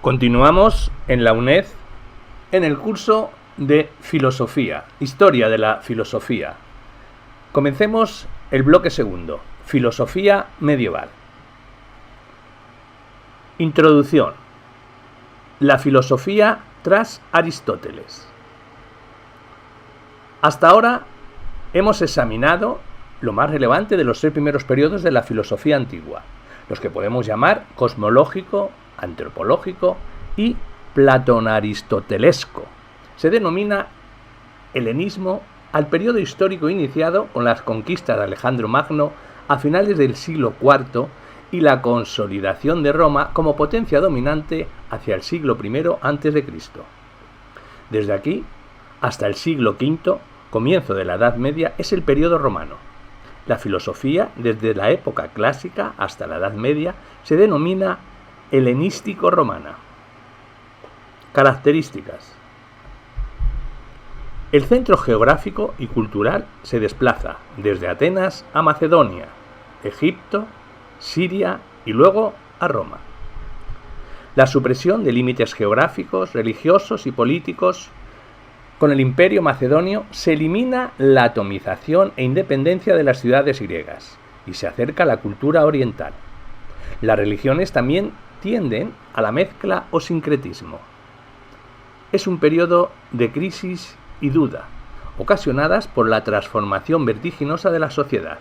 Continuamos en la UNED en el curso de Filosofía, Historia de la Filosofía. Comencemos el bloque segundo, Filosofía medieval. Introducción. La filosofía tras Aristóteles. Hasta ahora hemos examinado lo más relevante de los 3 primeros periodos de la filosofía antigua, los que podemos llamar cosmológico, antropológico y platonaristotelesco. Se denomina helenismo al periodo histórico iniciado con las conquistas de Alejandro Magno a finales del siglo IV y la consolidación de Roma como potencia dominante hacia el siglo I a.C. Desde aquí hasta el siglo V, comienzo de la Edad Media, es el periodo romano. La filosofía, desde la época clásica hasta la Edad Media, se denomina helenístico-romana. Características. El centro geográfico y cultural se desplaza desde Atenas a Macedonia, Egipto, Siria y luego a Roma. La supresión de límites geográficos, religiosos y políticos. Con el imperio macedonio se elimina la atomización e independencia de las ciudades griegas y se acerca la cultura oriental. Las religiones también tienden a la mezcla o sincretismo. Es un periodo de crisis y duda, ocasionadas por la transformación vertiginosa de la sociedad,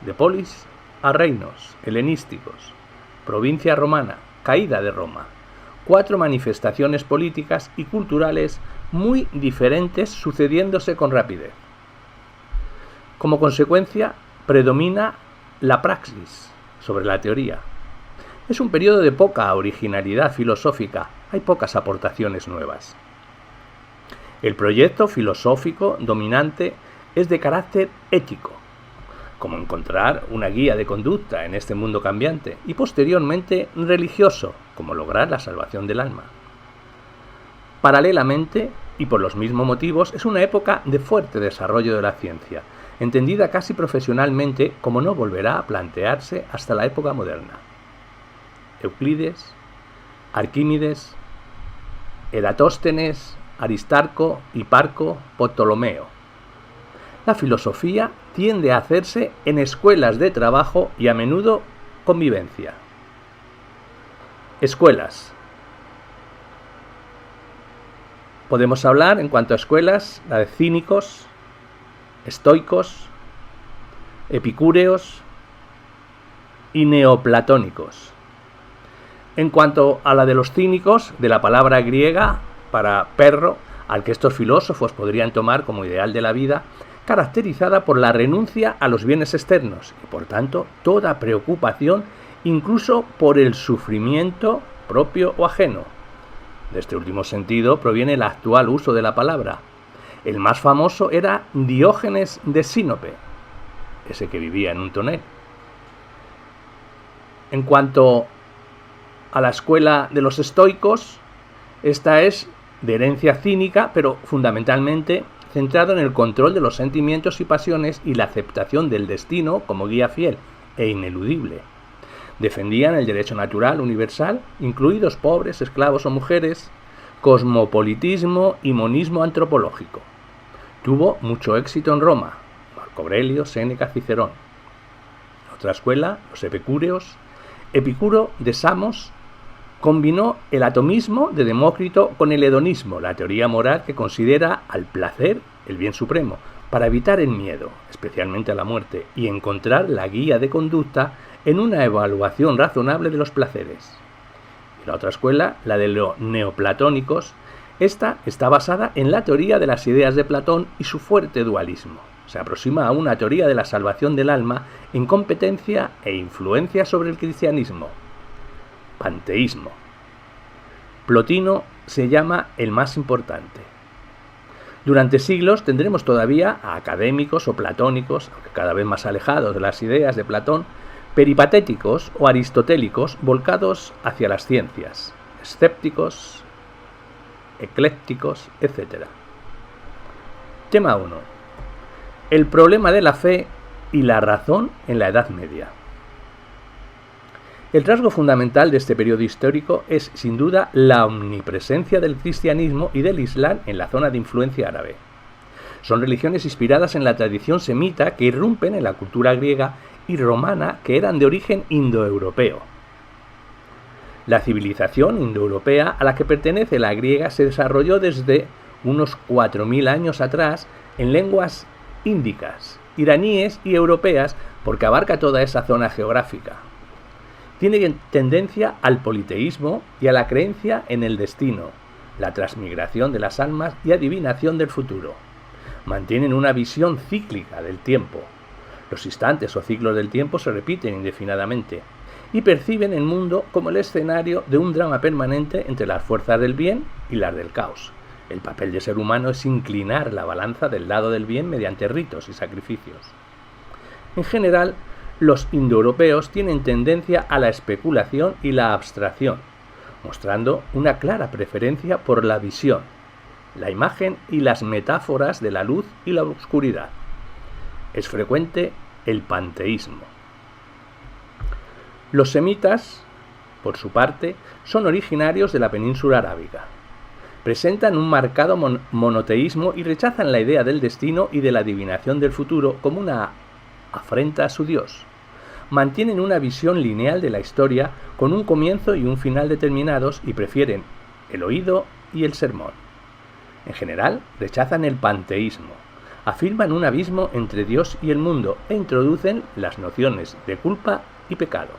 de polis a reinos helenísticos, provincia romana, caída de Roma, 4 manifestaciones políticas y culturales muy diferentes sucediéndose con rapidez. Como consecuencia, predomina la praxis sobre la teoría. Es un periodo de poca originalidad filosófica, hay pocas aportaciones nuevas. El proyecto filosófico dominante es de carácter ético, como encontrar una guía de conducta en este mundo cambiante, y posteriormente religioso, como lograr la salvación del alma. Paralelamente, y por los mismos motivos, es una época de fuerte desarrollo de la ciencia, entendida casi profesionalmente como no volverá a plantearse hasta la época moderna. Euclides, Arquímedes, Eratóstenes, Aristarco, Hiparco, Ptolomeo. La filosofía tiende a hacerse en escuelas de trabajo y a menudo convivencia. Escuelas. Podemos hablar en cuanto a escuelas, la de cínicos, estoicos, epicúreos y neoplatónicos. En cuanto a la de los cínicos, de la palabra griega para perro, al que estos filósofos podrían tomar como ideal de la vida, caracterizada por la renuncia a los bienes externos y por tanto toda preocupación incluso por el sufrimiento propio o ajeno. De este último sentido proviene el actual uso de la palabra. El más famoso era Diógenes de Sinope, ese que vivía en un tonel. En cuanto a la escuela de los estoicos, esta es de herencia cínica, pero fundamentalmente centrado en el control de los sentimientos y pasiones y la aceptación del destino como guía fiel e ineludible. Defendían el derecho natural universal, incluidos pobres, esclavos o mujeres, cosmopolitismo y monismo antropológico. Tuvo mucho éxito en Roma, Marco Aurelio, Séneca, Cicerón. Otra escuela, los epicúreos. Epicuro de Samos combinó el atomismo de Demócrito con el hedonismo, la teoría moral que considera al placer el bien supremo, para evitar el miedo, especialmente a la muerte, y encontrar la guía de conducta en una evaluación razonable de los placeres. Y la otra escuela, la de los neoplatónicos, esta está basada en la teoría de las ideas de Platón y su fuerte dualismo. Se aproxima a una teoría de la salvación del alma en competencia e influencia sobre el cristianismo. Panteísmo. Plotino se llama el más importante. Durante siglos tendremos todavía a académicos o platónicos, aunque cada vez más alejados de las ideas de Platón, peripatéticos o aristotélicos volcados hacia las ciencias, escépticos, eclécticos, etc. Tema 1. El problema de la fe y la razón en la Edad Media. El rasgo fundamental de este periodo histórico es, sin duda, la omnipresencia del cristianismo y del islam en la zona de influencia árabe. Son religiones inspiradas en la tradición semita que irrumpen en la cultura griega y romana que eran de origen indoeuropeo. La civilización indoeuropea a la que pertenece la griega se desarrolló desde unos 4.000 años atrás en lenguas índicas, iraníes y europeas porque abarca toda esa zona geográfica. Tiene tendencia al politeísmo y a la creencia en el destino, la transmigración de las almas y adivinación del futuro. Mantienen una visión cíclica del tiempo. Los instantes o ciclos del tiempo se repiten indefinidamente y perciben el mundo como el escenario de un drama permanente entre las fuerzas del bien y las del caos. El papel del ser humano es inclinar la balanza del lado del bien mediante ritos y sacrificios. En general, los indoeuropeos tienen tendencia a la especulación y la abstracción, mostrando una clara preferencia por la visión, la imagen y las metáforas de la luz y la oscuridad. Es frecuente el panteísmo. Los semitas, por su parte, son originarios de la península arábiga. Presentan un marcado monoteísmo y rechazan la idea del destino y de la adivinación del futuro como una afrenta a su Dios. Mantienen una visión lineal de la historia con un comienzo y un final determinados y prefieren el oído y el sermón. En general, rechazan el panteísmo, afirman un abismo entre Dios y el mundo e introducen las nociones de culpa y pecado.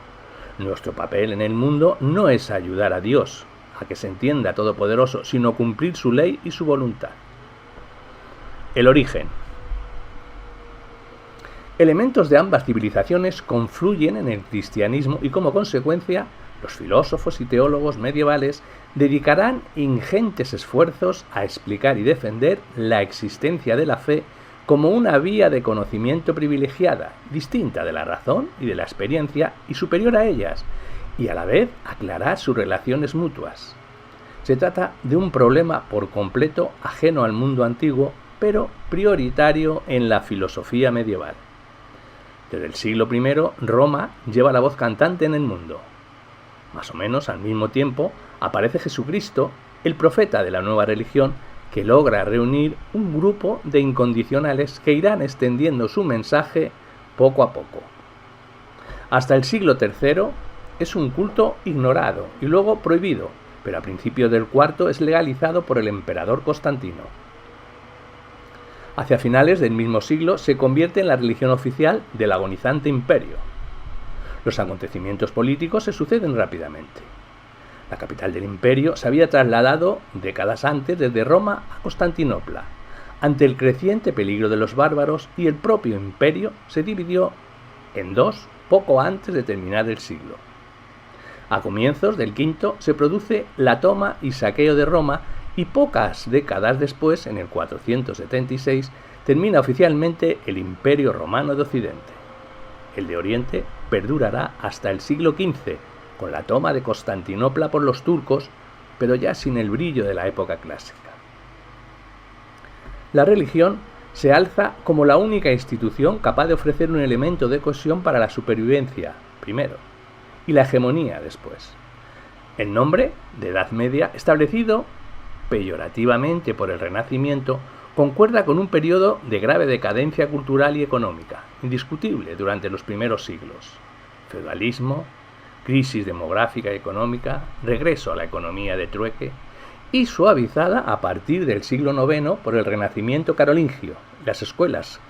Nuestro papel en el mundo no es ayudar a Dios a que se entienda todopoderoso, sino cumplir su ley y su voluntad. El origen. Elementos de ambas civilizaciones confluyen en el cristianismo y como consecuencia, los filósofos y teólogos medievales dedicarán ingentes esfuerzos a explicar y defender la existencia de la fe como una vía de conocimiento privilegiada, distinta de la razón y de la experiencia y superior a ellas, y a la vez aclarar sus relaciones mutuas. Se trata de un problema por completo ajeno al mundo antiguo, pero prioritario en la filosofía medieval. Desde el siglo I, Roma lleva la voz cantante en el mundo. Más o menos al mismo tiempo aparece Jesucristo, el profeta de la nueva religión, que logra reunir un grupo de incondicionales que irán extendiendo su mensaje poco a poco. Hasta el siglo III es un culto ignorado y luego prohibido, pero a principios del IV es legalizado por el emperador Constantino. Hacia finales del mismo siglo se convierte en la religión oficial del agonizante imperio. Los acontecimientos políticos se suceden rápidamente. La capital del imperio se había trasladado décadas antes desde Roma a Constantinopla, ante el creciente peligro de los bárbaros, y el propio imperio se dividió en dos poco antes de terminar el siglo. A comienzos del V se produce la toma y saqueo de Roma y pocas décadas después, en el 476, termina oficialmente el Imperio Romano de Occidente. El de Oriente perdurará hasta el siglo XV, con la toma de Constantinopla por los turcos, pero ya sin el brillo de la época clásica. La religión se alza como la única institución capaz de ofrecer un elemento de cohesión para la supervivencia, primero, y la hegemonía después. El nombre de Edad Media, establecido peyorativamente por el Renacimiento, concuerda con un periodo de grave decadencia cultural y económica, indiscutible durante los primeros siglos. Feudalismo, crisis demográfica y económica, regreso a la economía de trueque, y suavizada a partir del siglo IX por el Renacimiento carolingio, las escuelas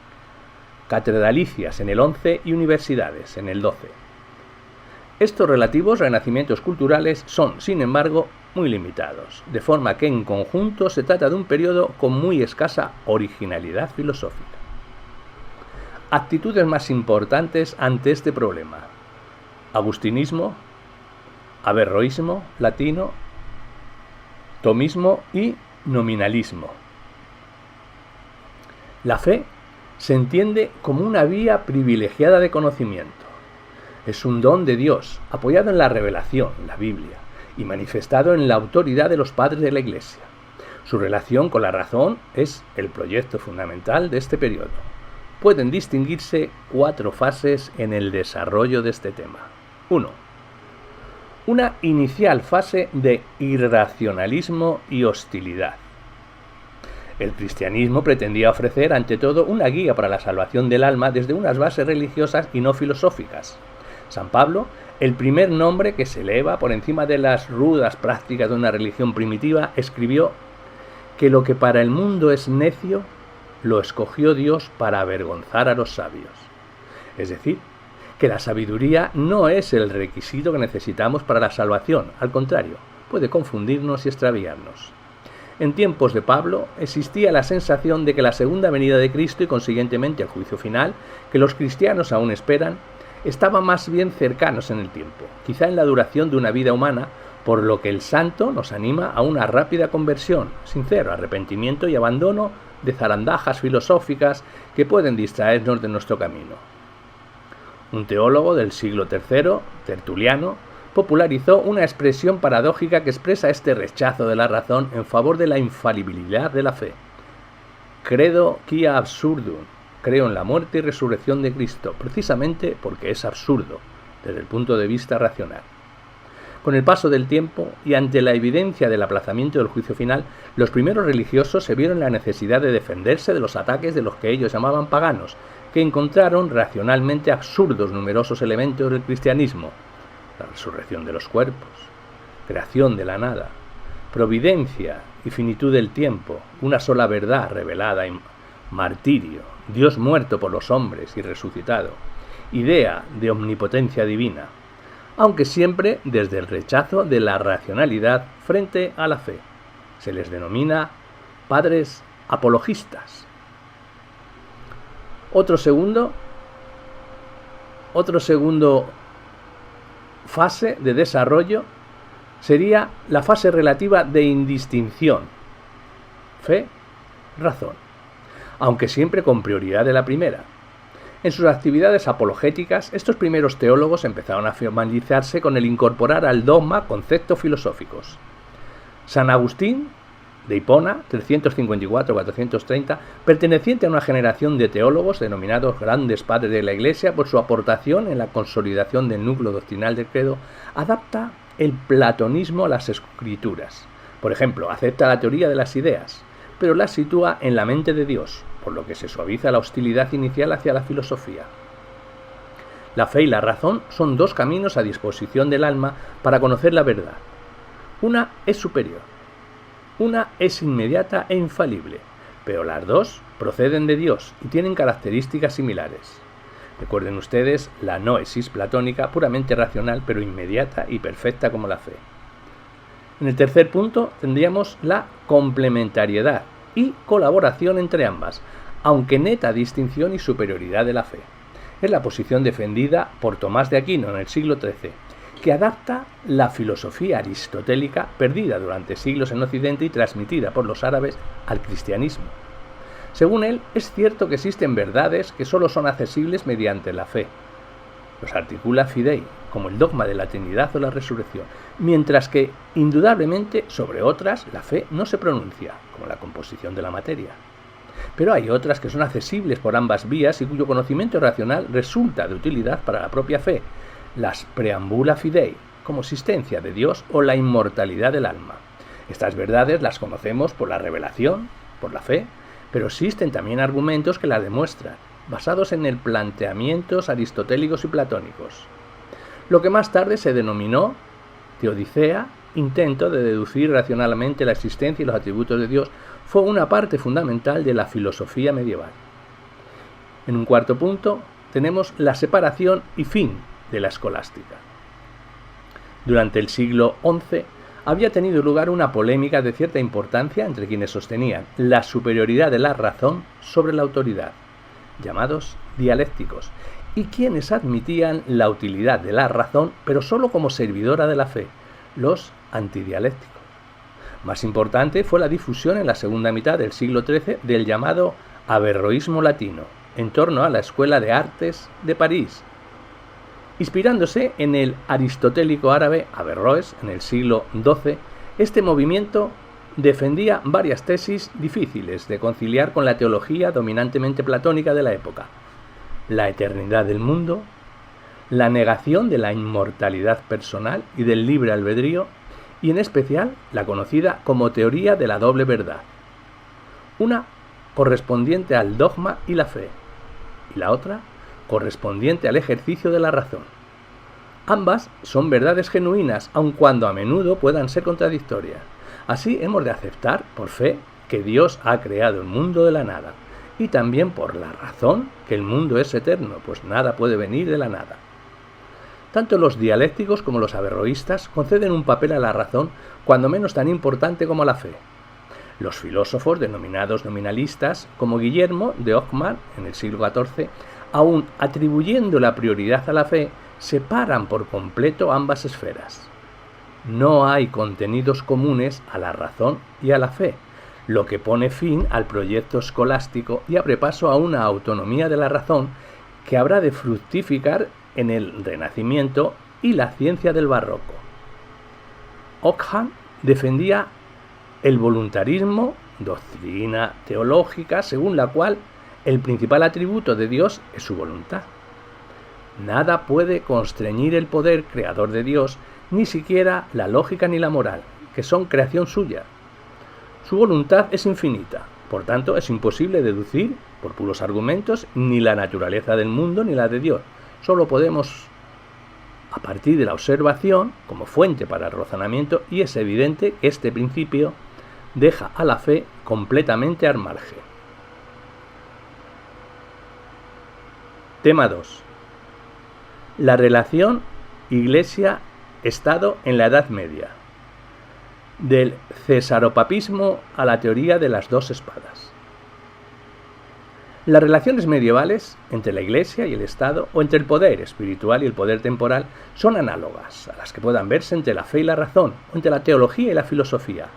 catedralicias en el XI y universidades en el XII. Estos relativos renacimientos culturales son, sin embargo, muy limitados, de forma que en conjunto se trata de un periodo con muy escasa originalidad filosófica. Actitudes más importantes ante este problema: agustinismo, averroísmo latino, tomismo y nominalismo. La fe se entiende como una vía privilegiada de conocimiento. Es un don de Dios, apoyado en la revelación, la Biblia, y manifestado en la autoridad de los padres de la Iglesia. Su relación con la razón es el proyecto fundamental de este periodo. Pueden distinguirse 4 fases en el desarrollo de este tema. 1. una inicial fase de irracionalismo y hostilidad. El cristianismo pretendía ofrecer, ante todo, una guía para la salvación del alma desde unas bases religiosas y no filosóficas. San Pablo, el primer nombre que se eleva por encima de las rudas prácticas de una religión primitiva, escribió que lo que para el mundo es necio, lo escogió Dios para avergonzar a los sabios. Es decir, que la sabiduría no es el requisito que necesitamos para la salvación, al contrario, puede confundirnos y extraviarnos. En tiempos de Pablo existía la sensación de que la segunda venida de Cristo y consiguientemente el juicio final, que los cristianos aún esperan, estaban más bien cercanos en el tiempo, quizá en la duración de una vida humana, por lo que el santo nos anima a una rápida conversión, sincero arrepentimiento y abandono de zarandajas filosóficas que pueden distraernos de nuestro camino. Un teólogo del siglo III, Tertuliano, popularizó una expresión paradójica que expresa este rechazo de la razón en favor de la infalibilidad de la fe. Credo quia absurdum, creo en la muerte y resurrección de Cristo, precisamente porque es absurdo, desde el punto de vista racional. Con el paso del tiempo y ante la evidencia del aplazamiento del juicio final, los primeros religiosos se vieron la necesidad de defenderse de los ataques de los que ellos llamaban paganos, que encontraron racionalmente absurdos numerosos elementos del cristianismo: la resurrección de los cuerpos, creación de la nada, providencia y finitud del tiempo, una sola verdad revelada en martirio, Dios muerto por los hombres y resucitado, idea de omnipotencia divina, aunque siempre desde el rechazo de la racionalidad frente a la fe. Se les denomina padres apologistas. Otro segundo fase de desarrollo sería la fase relativa de indistinción, fe, razón, aunque siempre con prioridad de la primera. En sus actividades apologéticas, estos primeros teólogos empezaron a formalizarse con el incorporar al dogma conceptos filosóficos. San Agustín de Hipona, 354-430, perteneciente a una generación de teólogos denominados grandes padres de la Iglesia por su aportación en la consolidación del núcleo doctrinal del credo, adapta el platonismo a las escrituras. Por ejemplo, acepta la teoría de las ideas, pero la sitúa en la mente de Dios, por lo que se suaviza la hostilidad inicial hacia la filosofía. La fe y la razón son dos caminos a disposición del alma para conocer la verdad. Una es superior, una es inmediata e infalible, pero las dos proceden de Dios y tienen características similares. Recuerden ustedes la noesis platónica, puramente racional, pero inmediata y perfecta como la fe. En el tercer punto tendríamos la complementariedad y colaboración entre ambas, aunque neta distinción y superioridad de la fe. Es la posición defendida por Tomás de Aquino en el siglo XIII, que adapta la filosofía aristotélica perdida durante siglos en Occidente y transmitida por los árabes al cristianismo. Según él, es cierto que existen verdades que solo son accesibles mediante la fe. Los articula fidei, como el dogma de la Trinidad o la resurrección, mientras que, indudablemente, sobre otras la fe no se pronuncia, como la composición de la materia. Pero hay otras que son accesibles por ambas vías y cuyo conocimiento racional resulta de utilidad para la propia fe, las preambula fidei, como existencia de Dios o la inmortalidad del alma. Estas verdades las conocemos por la revelación, por la fe, pero existen también argumentos que las demuestran, basados en el planteamientos aristotélicos y platónicos. Lo que más tarde se denominó teodicea, intento de deducir racionalmente la existencia y los atributos de Dios, fue una parte fundamental de la filosofía medieval. En un cuarto punto tenemos la separación y fin de la escolástica. Durante el siglo XI había tenido lugar una polémica de cierta importancia entre quienes sostenían la superioridad de la razón sobre la autoridad, llamados dialécticos, y quienes admitían la utilidad de la razón, pero sólo como servidora de la fe, los antidialécticos. Más importante fue la difusión en la segunda mitad del siglo XIII del llamado averroísmo latino, en torno a la Escuela de Artes de París. Inspirándose en el aristotélico árabe Averroes en el siglo XII, este movimiento defendía varias tesis difíciles de conciliar con la teología dominantemente platónica de la época: la eternidad del mundo, la negación de la inmortalidad personal y del libre albedrío, y en especial la conocida como teoría de la doble verdad, una correspondiente al dogma y la fe, y la otra correspondiente al ejercicio de la razón. Ambas son verdades genuinas, aun cuando a menudo puedan ser contradictorias. Así hemos de aceptar, por fe, que Dios ha creado el mundo de la nada, y también por la razón que el mundo es eterno, pues nada puede venir de la nada. Tanto los dialécticos como los averroístas conceden un papel a la razón cuando menos tan importante como la fe. Los filósofos denominados nominalistas, como Guillermo de Ockham en el siglo XIV, aun atribuyendo la prioridad a la fe, separan por completo ambas esferas. No hay contenidos comunes a la razón y a la fe, lo que pone fin al proyecto escolástico y abre paso a una autonomía de la razón que habrá de fructificar en el Renacimiento y la ciencia del Barroco. Ockham defendía el voluntarismo, doctrina teológica según la cual el principal atributo de Dios es su voluntad. Nada puede constreñir el poder creador de Dios, ni siquiera la lógica ni la moral, que son creación suya. Su voluntad es infinita, por tanto es imposible deducir, por puros argumentos, ni la naturaleza del mundo ni la de Dios. Solo podemos, a partir de la observación, como fuente para el razonamiento, y es evidente que este principio deja a la fe completamente al margen. Tema 2. La relación Iglesia-Estado en la Edad Media. Del cesaropapismo a la teoría de las dos espadas. Las relaciones medievales entre la Iglesia y el Estado, o entre el poder espiritual y el poder temporal, son análogas a las que puedan verse entre la fe y la razón, o entre la teología y la filosofía.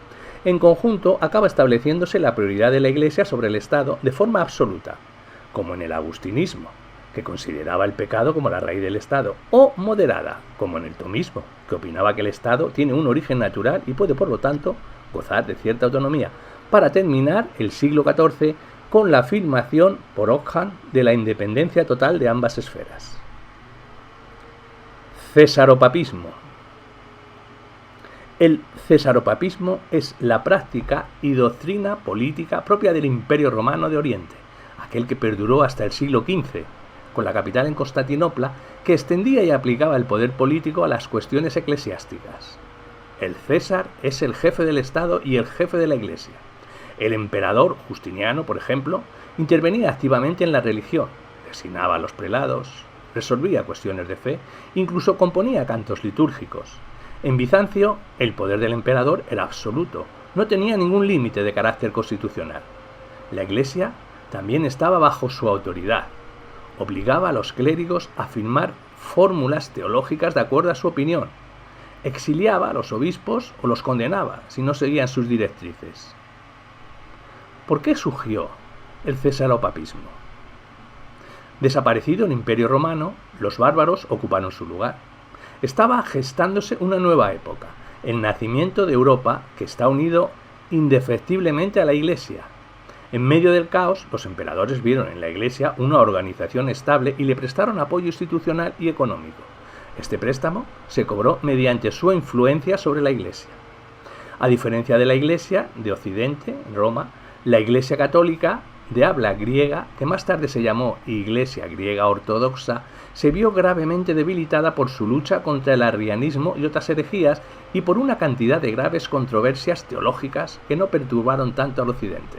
En conjunto, acaba estableciéndose la prioridad de la Iglesia sobre el Estado de forma absoluta, como en el agustinismo, que consideraba el pecado como la raíz del Estado, o moderada, como en el tomismo, que opinaba que el Estado tiene un origen natural y puede, por lo tanto, gozar de cierta autonomía, para terminar el siglo XIV con la afirmación por Ockham de la independencia total de ambas esferas. Cesaropapismo. El cesaropapismo es la práctica y doctrina política propia del Imperio Romano de Oriente, aquel que perduró hasta el siglo XV, con la capital en Constantinopla, que extendía y aplicaba el poder político a las cuestiones eclesiásticas. El César es el jefe del Estado y el jefe de la Iglesia. El emperador Justiniano, por ejemplo, intervenía activamente en la religión, designaba a los prelados, resolvía cuestiones de fe, incluso componía cantos litúrgicos. En Bizancio, el poder del emperador era absoluto, no tenía ningún límite de carácter constitucional. La Iglesia también estaba bajo su autoridad. Obligaba a los clérigos a firmar fórmulas teológicas de acuerdo a su opinión. Exiliaba a los obispos o los condenaba si no seguían sus directrices. ¿Por qué surgió el cesaropapismo? Desaparecido el Imperio Romano, los bárbaros ocuparon su lugar. Estaba gestándose una nueva época, el nacimiento de Europa, que está unido indefectiblemente a la Iglesia. En medio del caos, los emperadores vieron en la Iglesia una organización estable y le prestaron apoyo institucional y económico. Este préstamo se cobró mediante su influencia sobre la Iglesia. A diferencia de la Iglesia de Occidente, en Roma, la Iglesia católica, de habla griega, que más tarde se llamó Iglesia griega ortodoxa, se vio gravemente debilitada por su lucha contra el arrianismo y otras herejías y por una cantidad de graves controversias teológicas que no perturbaron tanto al Occidente.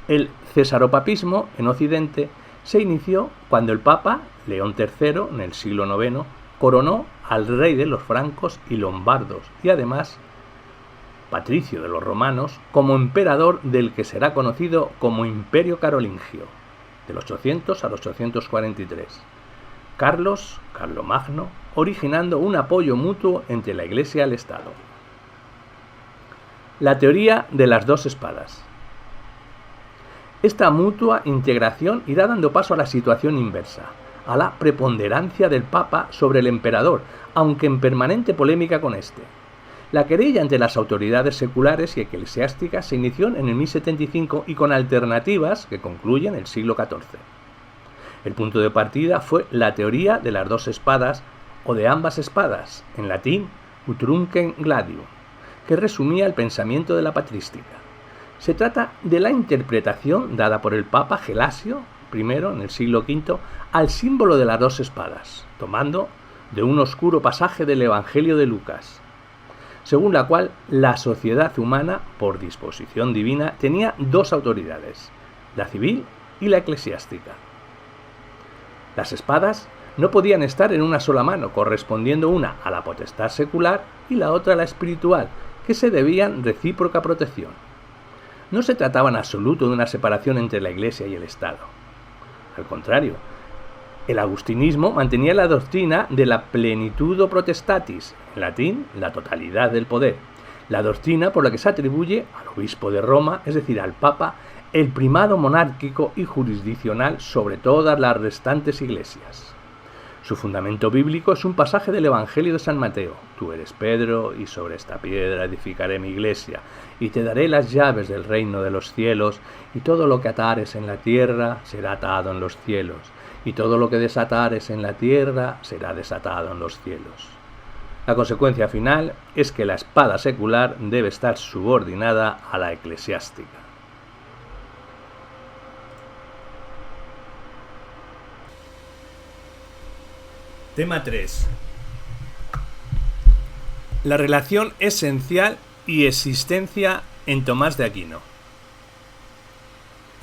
El cesaropapismo en Occidente se inició cuando el Papa León III, en el siglo IX, coronó al rey de los francos y lombardos y además patricio de los romanos como emperador del que será conocido como Imperio Carolingio, del 800 al 843. Carlomagno, originando un apoyo mutuo entre la Iglesia y el Estado. La teoría de las dos espadas. Esta mutua integración irá dando paso a la situación inversa, a la preponderancia del Papa sobre el emperador, aunque en permanente polémica con este. La querella entre las autoridades seculares y eclesiásticas se inició en el 1075 y con alternativas que concluyen el siglo XIV. El punto de partida fue la teoría de las dos espadas o de ambas espadas, en latín utrumque gladium, que resumía el pensamiento de la patrística. Se trata de la interpretación dada por el Papa Gelasio I en el siglo V al símbolo de las dos espadas, tomando de un oscuro pasaje del Evangelio de Lucas, según la cual la sociedad humana, por disposición divina, tenía dos autoridades, la civil y la eclesiástica. Las espadas no podían estar en una sola mano, correspondiendo una a la potestad secular y la otra a la espiritual, que se debían recíproca protección. No se trataba en absoluto de una separación entre la Iglesia y el Estado. Al contrario, el agustinismo mantenía la doctrina de la plenitudo potestatis, en latín, la totalidad del poder, la doctrina por la que se atribuye al obispo de Roma, es decir, al Papa, el primado monárquico y jurisdiccional sobre todas las restantes iglesias. Su fundamento bíblico es un pasaje del Evangelio de San Mateo: tú eres Pedro, y sobre esta piedra edificaré mi iglesia, y te daré las llaves del reino de los cielos, y todo lo que atares en la tierra será atado en los cielos, y todo lo que desatares en la tierra será desatado en los cielos. La consecuencia final es que la espada secular debe estar subordinada a la eclesiástica. Tema 3. La relación esencial y existencia en Tomás de Aquino.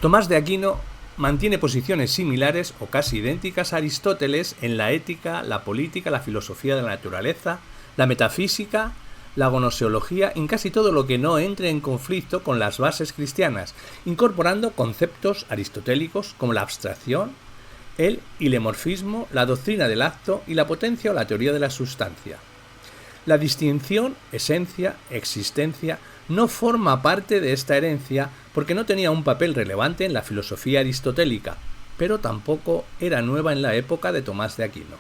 Tomás de Aquino mantiene posiciones similares o casi idénticas a Aristóteles en la ética, la política, la filosofía de la naturaleza, la metafísica, la gnoseología, en casi todo lo que no entre en conflicto con las bases cristianas, incorporando conceptos aristotélicos como la abstracción, el hilemorfismo, la doctrina del acto y la potencia o la teoría de la sustancia. La distinción esencia-existencia no forma parte de esta herencia porque no tenía un papel relevante en la filosofía aristotélica, pero tampoco era nueva en la época de Tomás de Aquino.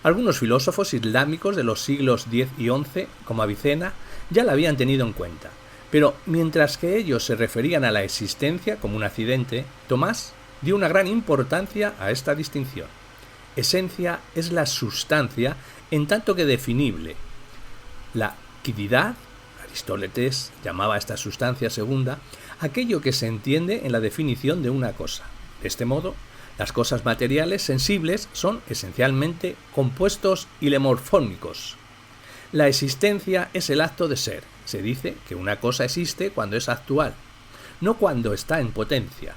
Algunos filósofos islámicos de los siglos X y XI, como Avicena, ya la habían tenido en cuenta, pero mientras que ellos se referían a la existencia como un accidente, Tomás dio una gran importancia a esta distinción. Esencia es la sustancia en tanto que definible. La quididad, Aristóteles llamaba a esta sustancia segunda, aquello que se entiende en la definición de una cosa. De este modo, las cosas materiales sensibles son esencialmente compuestos hilemorfónicos. La existencia es el acto de ser. Se dice que una cosa existe cuando es actual, no cuando está en potencia.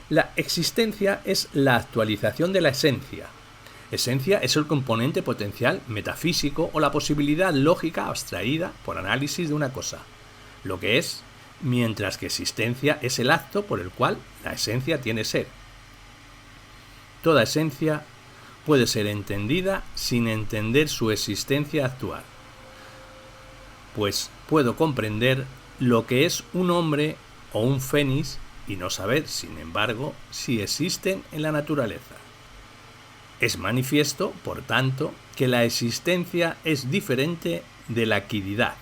La existencia es la actualización de la esencia. Esencia es el componente potencial metafísico o la posibilidad lógica abstraída por análisis de una cosa, lo que es, mientras que existencia es el acto por el cual la esencia tiene ser. Toda esencia puede ser entendida sin entender su existencia actual, pues puedo comprender lo que es un hombre o un fénix y no saber, sin embargo, si existen en la naturaleza. Es manifiesto, por tanto, que la existencia es diferente de la quididad,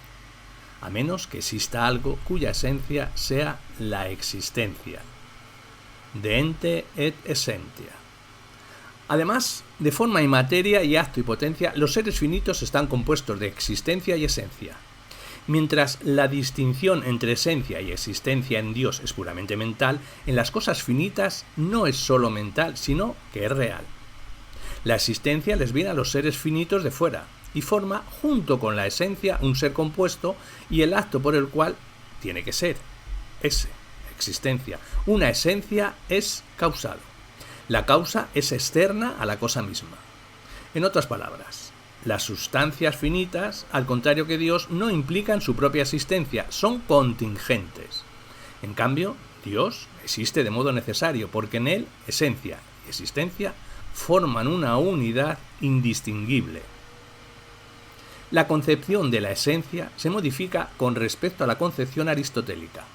a menos que exista algo cuya esencia sea la existencia. De ente et essentia. Además, de forma y materia y acto y potencia, los seres finitos están compuestos de existencia y esencia. Mientras la distinción entre esencia y existencia en Dios es puramente mental, en las cosas finitas no es solo mental, sino que es real. La existencia les viene a los seres finitos de fuera y forma, junto con la esencia, un ser compuesto y el acto por el cual tiene que ser. Existencia. Una esencia es causado. La causa es externa a la cosa misma. En otras palabras, las sustancias finitas, al contrario que Dios, no implican su propia existencia, son contingentes. En cambio, Dios existe de modo necesario, porque en él esencia y existencia forman una unidad indistinguible. La concepción de la esencia se modifica con respecto a la concepción aristotélica.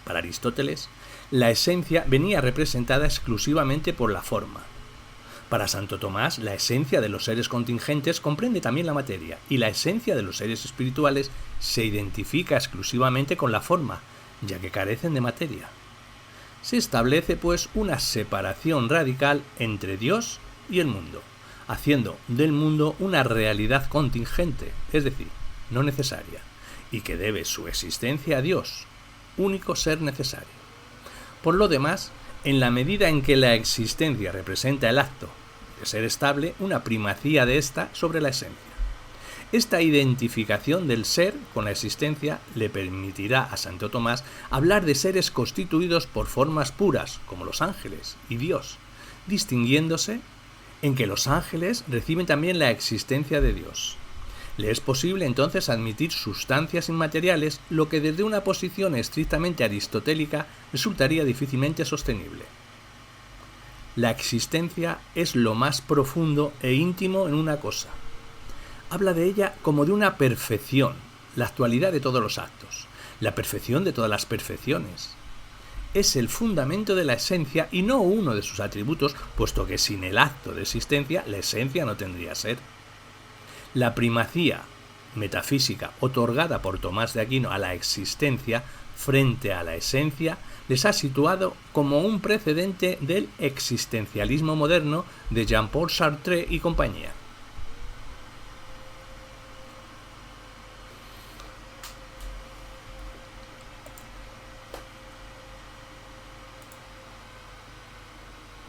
Para Aristóteles, la esencia venía representada exclusivamente por la forma. Para Santo Tomás, la esencia de los seres contingentes comprende también la materia, y la esencia de los seres espirituales se identifica exclusivamente con la forma, ya que carecen de materia. Se establece pues una separación radical entre Dios y el mundo, haciendo del mundo una realidad contingente, es decir, no necesaria, y que debe su existencia a Dios, único ser necesario. Por lo demás, en la medida en que la existencia representa el acto de ser estable, una primacía de ésta sobre la esencia. Esta identificación del ser con la existencia le permitirá a Santo Tomás hablar de seres constituidos por formas puras, como los ángeles y Dios, distinguiéndose en que los ángeles reciben también la existencia de Dios. Le es posible entonces admitir sustancias inmateriales, lo que desde una posición estrictamente aristotélica resultaría difícilmente sostenible. La existencia es lo más profundo e íntimo en una cosa. Habla de ella como de una perfección, la actualidad de todos los actos, la perfección de todas las perfecciones. Es el fundamento de la esencia y no uno de sus atributos, puesto que sin el acto de existencia la esencia no tendría ser. La primacía metafísica otorgada por Tomás de Aquino a la existencia frente a la esencia les ha situado como un precedente del existencialismo moderno de Jean-Paul Sartre y compañía.